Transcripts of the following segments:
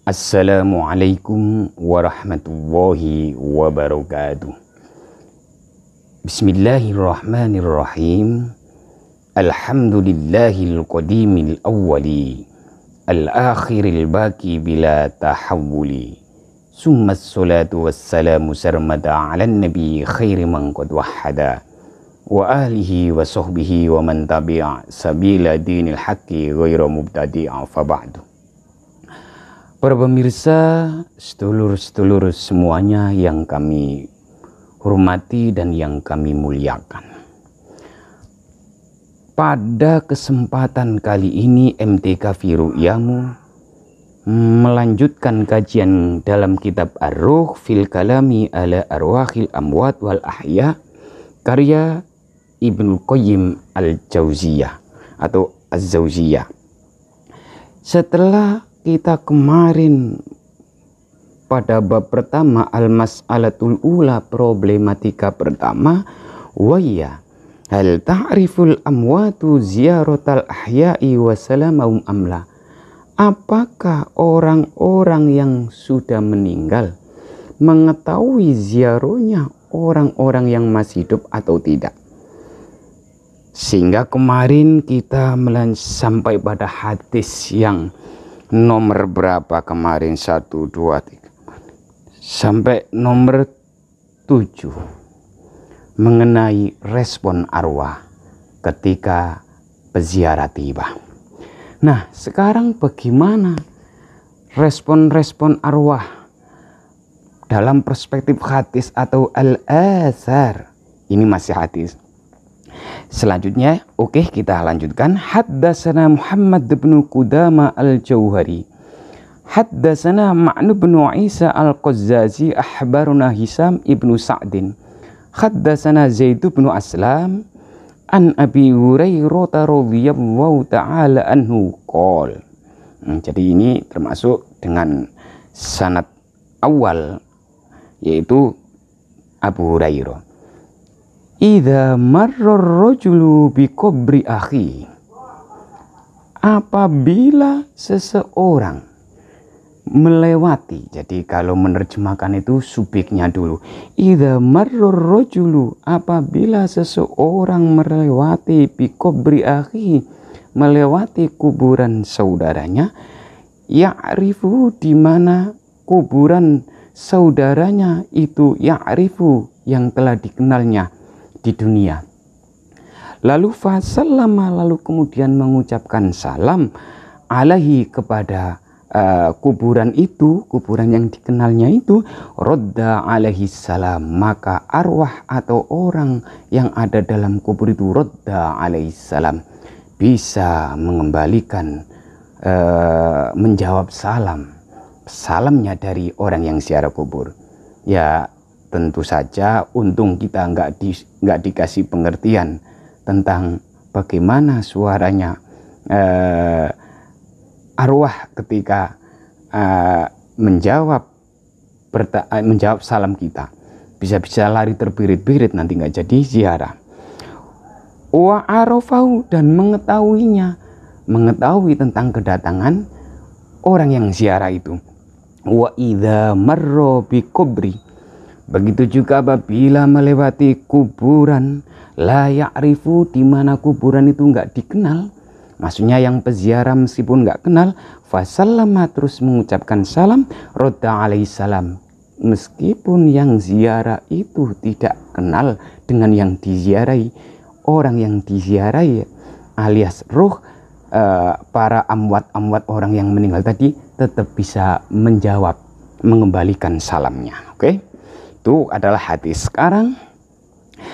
Assalamualaikum warahmatullahi wabarakatuh. Bismillahirrahmanirrahim. Alhamdulillahil qadimil awwali, al-akhiril baqi bila tahawuli. Summas salatu wassalamu sarmada ala nabi khairi man qad wahada, wa alihi wa sahbihi wa man tabi'a sabila dinil haqqi ghairu mubtadi'a fa ba'du. Para pemirsa, sedulur-sedulur semuanya yang kami hormati dan yang kami muliakan. Pada kesempatan kali ini MTK Fi Ru'yamu melanjutkan kajian dalam kitab Ar-Ruh fil Kalami ala Arwahil Amwat wal Ahya karya Ibnu Qayyim Al-Jauziyah atau Az-Zauziyah. Setelah kita kemarin pada bab pertama al-mas'alatul ula, problematika pertama, waya hal ta'riful amwatu ziyaratal ahya'i wa salamahum amla. Apakah orang-orang yang sudah meninggal mengetahui ziarahnya orang-orang yang masih hidup atau tidak? Sehingga kemarin kita sampai pada hadis yang nomor berapa kemarin? 1, 2, 3 sampai nomor 7 mengenai respon arwah ketika peziarah tiba. Nah, sekarang bagaimana respon-respon arwah dalam perspektif hadis atau al-athar? Ini masih hadis. Selanjutnya, kita lanjutkan. Haddatsana Muhammad bin Qudama al-Jauhari, haddatsana Ma'nu bin Isa al-Qazzazi, akhbaruna Hisam ibnu Sa'din, haddatsana Zaid bin Aslam an Abi Hurairah radhiyallahu ta'ala anhu qol. Jadi ini termasuk dengan sanad awal, yaitu Abu Hurairah. Idza marrar rajulu bi qabri akhi, apabila seseorang melewati, jadi kalau menerjemahkan itu subjeknya dulu. Idza marrar rajulu, apabila seseorang melewati bi qabri akhi, melewati kuburan saudaranya, ya'rifu, di mana kuburan saudaranya itu ya'rifu, yang telah dikenalnya di dunia. Lalu fasallama, lalu kemudian mengucapkan salam alaihi, kepada kuburan itu, kuburan yang dikenalnya itu, rodda alaihi salam, maka arwah atau orang yang ada dalam kubur itu, rodda alaihi salam, bisa mengembalikan, menjawab salamnya dari orang yang ziarah kubur. Ya, tentu saja untung kita nggak dikasih pengertian tentang bagaimana suaranya arwah ketika menjawab salam kita. Bisa-bisa lari terbirit-birit, nanti nggak jadi ziarah. Wa arafahu, dan mengetahui tentang kedatangan orang yang ziarah itu. Wa idza marra bi kubri, begitu juga apabila melewati kuburan la ya'rifu, di mana kuburan itu enggak dikenal, maksudnya yang peziarah meskipun enggak kenal, fasallama, terus mengucapkan salam, rodda alaihi salam, meskipun yang ziarah itu tidak kenal dengan yang diziarahi. Orang yang diziarahi alias ruh, para amwat orang yang meninggal tadi, tetap bisa menjawab, mengembalikan salamnya. Itu adalah hadis. Sekarang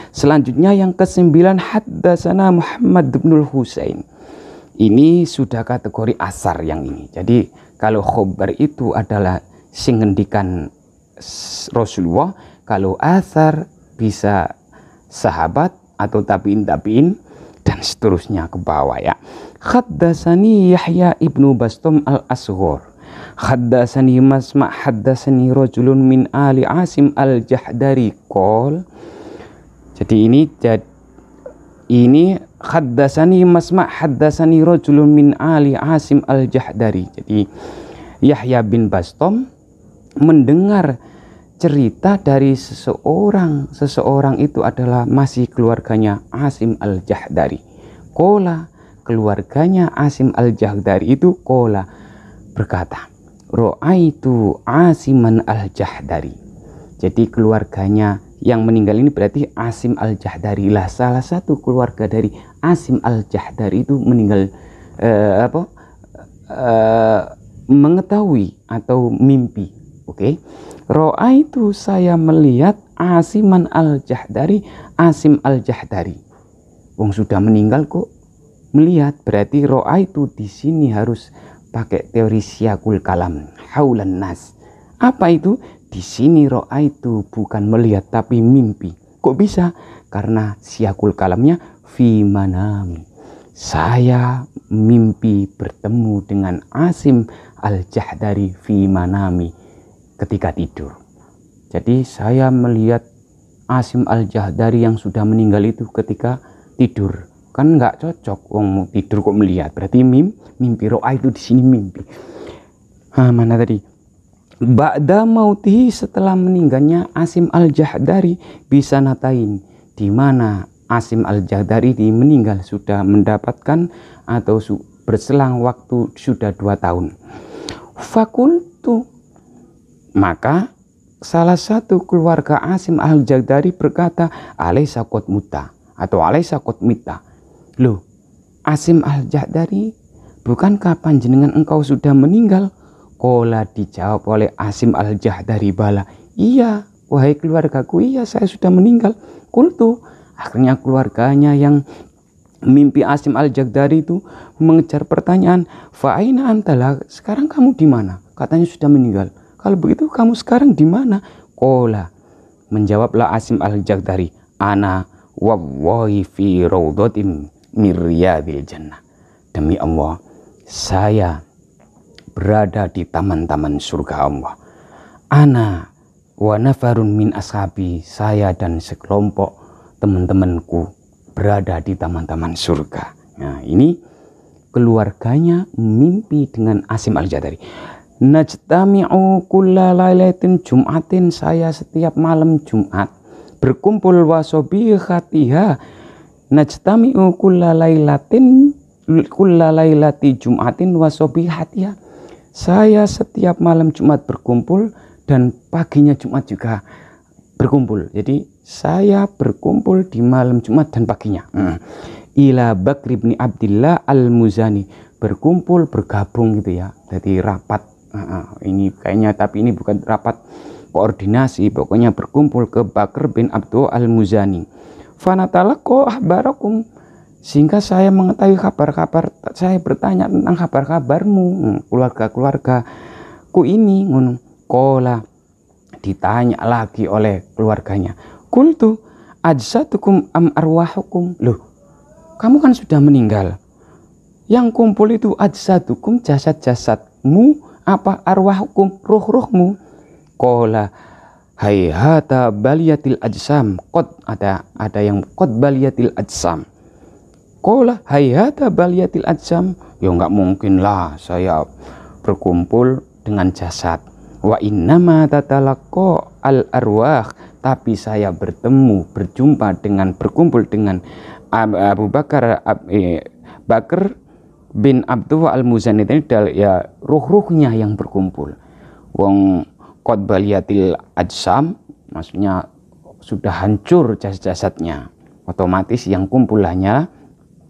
selanjutnya yang ke-9, haddatsana Muhammad bin Husain. Ini sudah kategori asar yang ini. Jadi kalau khobar itu adalah sing ngendikan Rasulullah, kalau asar bisa sahabat atau tabi'in dan seterusnya ke bawah ya. Haddatsani Yahya ibnu Bastam al-Asghar, haddatsani Masma' haddatsani rajulun min ali Asim al-Jahdari qol. Jadi ini haddatsani Masma' haddatsani rajulun min ali Asim al-Jahdari. Jadi Yahya bin Bastom mendengar cerita dari seseorang itu adalah masih keluarganya Asim al-Jahdari. Kola, keluarganya Asim al-Jahdari itu kola berkata, Ro'aitu Asiman al-Jahdari. Jadi keluarganya yang meninggal ini berarti Asim al-Jahdari lah, salah satu keluarga dari Asim al-Jahdari itu meninggal mengetahui atau mimpi. Oke. Ro'aitu, saya melihat Asiman al-Jahdari, Asim al-Jahdari. Wong sudah meninggal kok melihat, berarti ro'aitu di sini harus pakai teori siyakul kalam, haulan nas. Apa itu? Di sini ro'aitu bukan melihat tapi mimpi. Kok bisa? Karena siyakul kalamnya fi manami. Saya mimpi bertemu dengan Asim al-Jahdari fi manami ketika tidur. Jadi saya melihat Asim al-Jahdari yang sudah meninggal itu ketika tidur. Kan nggak cocok, wong tidur kok melihat. Berarti mimpi. Ro'a itu di sini mimpi. Mana tadi? Ba'da mautihi, setelah meninggalnya Asim al-Jahdari, bisa natain, di mana Asim al-Jahdari meninggal sudah mendapatkan atau berselang waktu sudah 2 tahun. Fakultu, maka salah satu keluarga Asim al-Jahdari berkata, alaisa qad mutta atau alaisa qad mitta. Loh, Asim al-Jahdari, bukankah panjenengan engkau sudah meninggal? Kola, dijawab oleh Asim al-Jahdari, bala, iya wahai keluargaku, iya saya sudah meninggal. Kultu, akhirnya keluarganya yang mimpi Asim al-Jahdari itu mengejar pertanyaan, fa'aina antala, sekarang kamu di mana? Katanya sudah meninggal. Kalau begitu kamu sekarang di mana? Kola, menjawablah Asim al-Jahdari, ana wallahi fi raudhatin miryadil jannah. Demi Allah, saya berada di taman-taman surga Allah. Ana wa nafarun min ashabi, saya dan sekelompok teman-temanku berada di taman-taman surga. Nah, ini keluarganya mimpi dengan Asim al-Jahdari. Najtami'u kulla lailatin Jum'atin, saya setiap malam Jumat berkumpul wasobihatiha. Najtami'u kulla lailati Jum'atin wasobihatiha. Saya setiap malam Jumat berkumpul dan paginya Jumat juga berkumpul. Jadi saya berkumpul di malam Jumat dan paginya. Ila Bakr bin Abdillah al-Muzani, berkumpul bergabung gitu ya. Jadi rapat. Ini kayaknya, tapi ini bukan rapat koordinasi, pokoknya berkumpul ke Bakr bin Abdullah al-Muzani. Fanatalaqo ahbarakum, sehingga saya mengetahui kabar-kabar, saya bertanya tentang kabar-kabarmu, keluarga-keluargaku ini. Kola, ditanya lagi oleh keluarganya. Kultu ajsatukum am arwahukum. Loh, kamu kan sudah meninggal. Yang kumpul itu ajsatukum, jasad-jasadmu, apa arwahukum, ruh-ruhmu. Kola hayhata baliyatil ajsam. Qad, ada yang qad baliyatil ajsam. Kola hayhata baliyatil ajsam. Ya nggak mungkin lah saya berkumpul dengan jasad. Wa innama tatalaqqa al arwah, tapi saya berjumpa dengan, berkumpul dengan Abu Bakar Bakr bin Abdullah al-Muzani, ini ya ruh-ruhnya yang berkumpul. Wong qad baliyatil ajsam, maksudnya sudah hancur jasad-jasadnya, otomatis yang kumpul hanya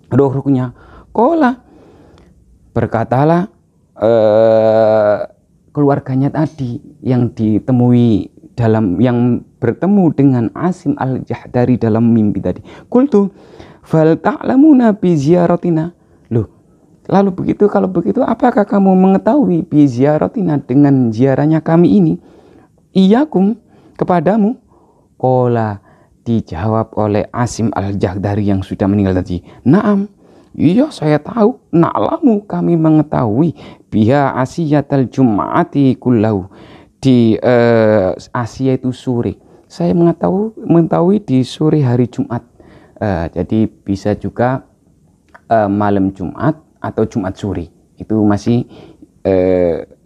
ruh-ruhnya. Kola, berkatalah keluarganya tadi yang ditemui dalam, yang bertemu dengan Asim al-Jahdari dalam mimpi tadi. Kultu fal ta'lamuna bi ziyaratina. Loh, lalu begitu, kalau begitu apakah kamu mengetahui bi ziyaratina, dengan ziarahnya kami ini? Iyakum, kepadamu. Kola, dijawab oleh Asim al-Jahdari yang sudah meninggal tadi. Naam, iya saya tahu. Na'lamu, kami mengetahui. Biha asiyatal jum'ati kullahu, di Asia itu sore. Saya mengetahui di sore hari Jumat. Jadi bisa juga malam Jumat atau Jumat sore. Itu masih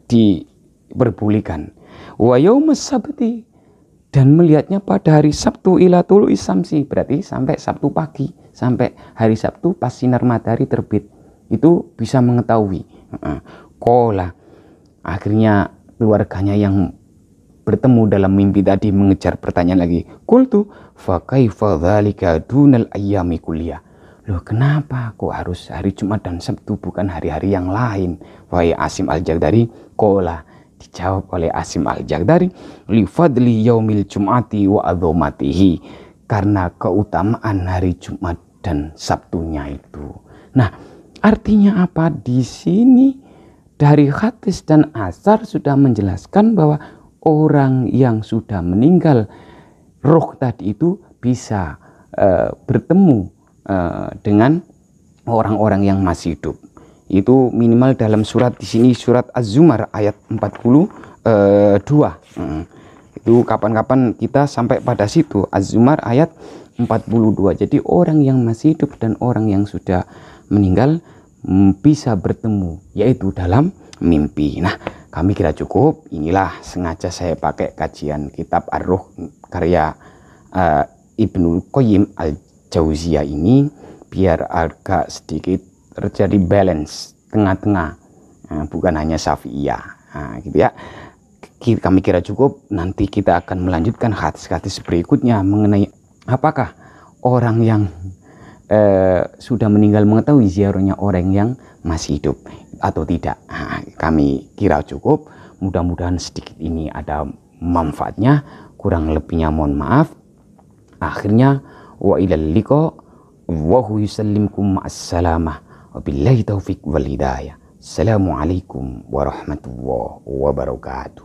diperbolehkan. Wa yaumas sabti, dan melihatnya pada hari Sabtu ila tulu'is samsi, berarti sampai Sabtu pagi, sampai hari Sabtu pas sinar matahari terbit, itu bisa mengetahui. Qala, akhirnya keluarganya yang bertemu dalam mimpi tadi mengejar pertanyaan lagi. Qultu fa kaifa dzalika dunal ayyami kulliyah. Loh, kenapa kok harus hari Jumat dan Sabtu, bukan hari-hari yang lain? Wahai Asim Al-Jagdari, qala, dijawab oleh Asim Al-Jagdari, li fadli yaumil jum'ati wa adzamatihi, karena keutamaan hari Jumat dan Sabtunya itu. Nah, artinya apa di sini? Dari hadis dan asar sudah menjelaskan bahwa orang yang sudah meninggal, roh tadi itu bisa bertemu dengan orang-orang yang masih hidup. Itu minimal dalam surat di sini, surat Az-Zumar ayat 42. Itu kapan-kapan kita sampai pada situ, Az-Zumar ayat 42. Jadi orang yang masih hidup dan orang yang sudah meninggal bisa bertemu, yaitu dalam mimpi. Nah, kami kira cukup. Inilah sengaja saya pakai kajian kitab Ar-Ruh karya Ibnu Qayyim Al-Jauziyah ini biar agak sedikit terjadi balance tengah-tengah, bukan hanya Syafi'iyah, gitu ya. Kami kira cukup. Nanti kita akan melanjutkan hadis-hadis berikutnya mengenai apakah orang yang sudah meninggal mengetahui ziarahnya orang yang masih hidup atau tidak. Kami kira cukup. Mudah-mudahan sedikit ini ada manfaatnya. Kurang lebihnya mohon maaf. Akhirnya wa ilal liqa wa hu yusallimukum ma'assalamah wa billahi taufiq wal hidayah. Assalamualaikum warahmatullahi wabarakatuh.